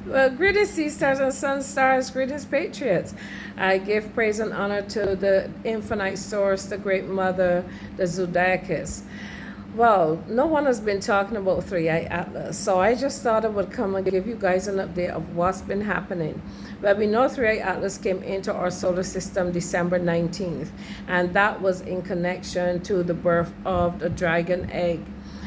Well, greetings, sisters and sunstars, greetings, patriots. I give praise and honor to the infinite source, the great mother, the Zodiacus. Well, no one has been talking about 3iatlas, so I just thought I would come and give you guys an update of what's been happening. Well, we know 3iatlas came into our solar system December 19th, and that was in connection to the birth of the dragon egg.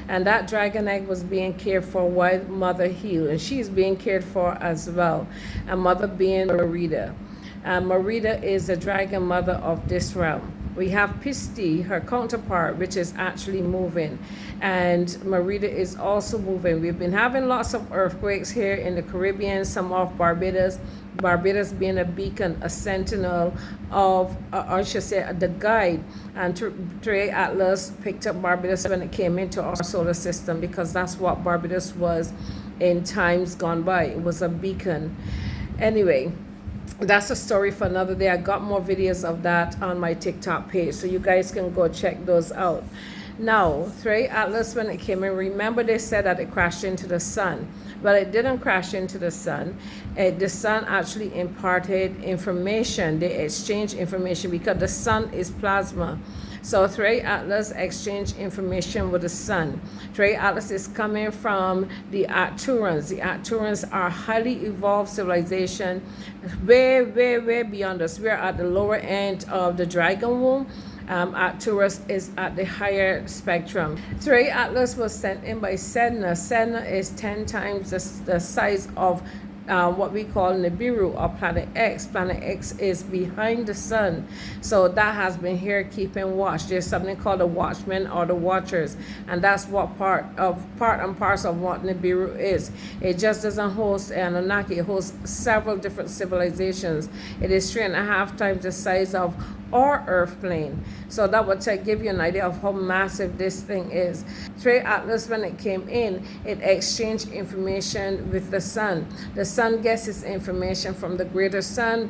And that dragon egg was being cared for while Mother healed, and she's being cared for as well. And Mother being Merida. And Merida is the dragon mother of this realm. We have Pisti, her counterpart, which is actually moving. And Merida is also moving. We've been having lots of earthquakes here in the Caribbean, some off Barbados. Barbados being a beacon, a sentinel of, I should say, the guide. And 3iatlas picked up Barbados when it came into our solar system, because that's what Barbados was in times gone by. It was a beacon. Anyway, that's a story for another day. I got more videos of that on my TikTok page, so you guys can go check those out. Now, 3iatlas, when it came in, remember they said that it crashed into the sun. Well, it didn't crash into the sun. The sun actually imparted information. They exchanged information because the sun is plasma. So 3iatlas exchanged information with the sun. 3iatlas is coming from the Arcturans. The Arcturans are highly evolved civilization, way, way, way beyond us. We're at the lower end of the dragon womb. Arcturus is at the higher spectrum. 3iatlas was sent in by Sedna. Sedna is 10 times the size of what we call Nibiru, or Planet X. Planet X is behind the sun. So that has been here keeping watch. There's something called the Watchmen or the Watchers, and that's what part and parcel of what Nibiru is. It just doesn't host Anunnaki. It hosts several different civilizations. It is 3.5 times the size of our Earth plane. So that would give you an idea of how massive this thing is. 3iatlas, when it came in, it exchanged information with the sun. The sun gets its information from the greater sun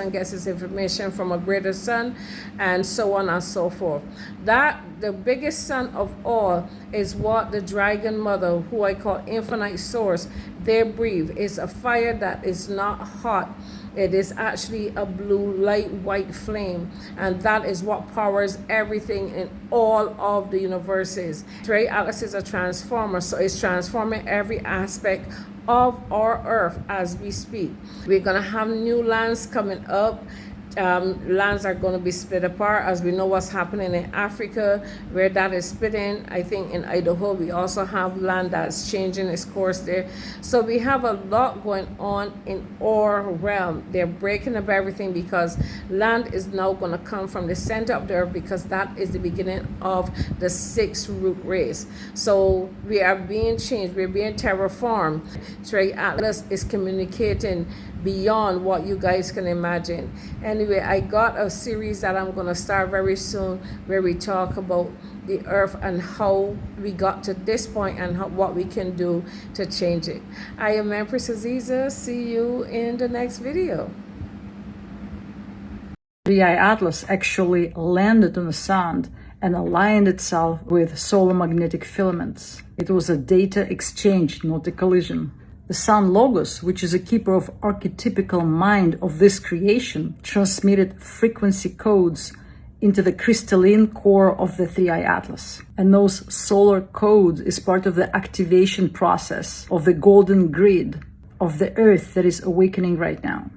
gets its information from a greater sun, and so on and so forth. That the biggest sun of all is what the dragon mother, who I call infinite source, they breathe. It's a fire that is not hot. It is actually a blue light white flame, and that is what powers everything in all of the universes. 3iatlas is a transformer, so it's transforming every aspect of our earth as we speak. We're gonna have new lands coming up. Lands are going to be split apart, as we know what's happening in Africa, where that is splitting. I think in Idaho we also have land that's changing its course there. So we have a lot going on in our realm. They're breaking up everything because land is now going to come from the center of the earth, because that is the beginning of the 6th root race. So we are being changed, we're being terraformed. 3iatlas is communicating beyond what you guys can imagine. Anyway, I got a series that I'm going to start very soon, where we talk about the earth and how we got to this point and what we can do to change it. I am Empress Aziza. See you in the next video. 3iatlas actually landed on the sun and aligned itself with solar magnetic filaments. It was a data exchange, not a collision. The Sun Logos, which is a keeper of archetypical mind of this creation, transmitted frequency codes into the crystalline core of the 3iatlas. And those solar codes is part of the activation process of the golden grid of the Earth that is awakening right now.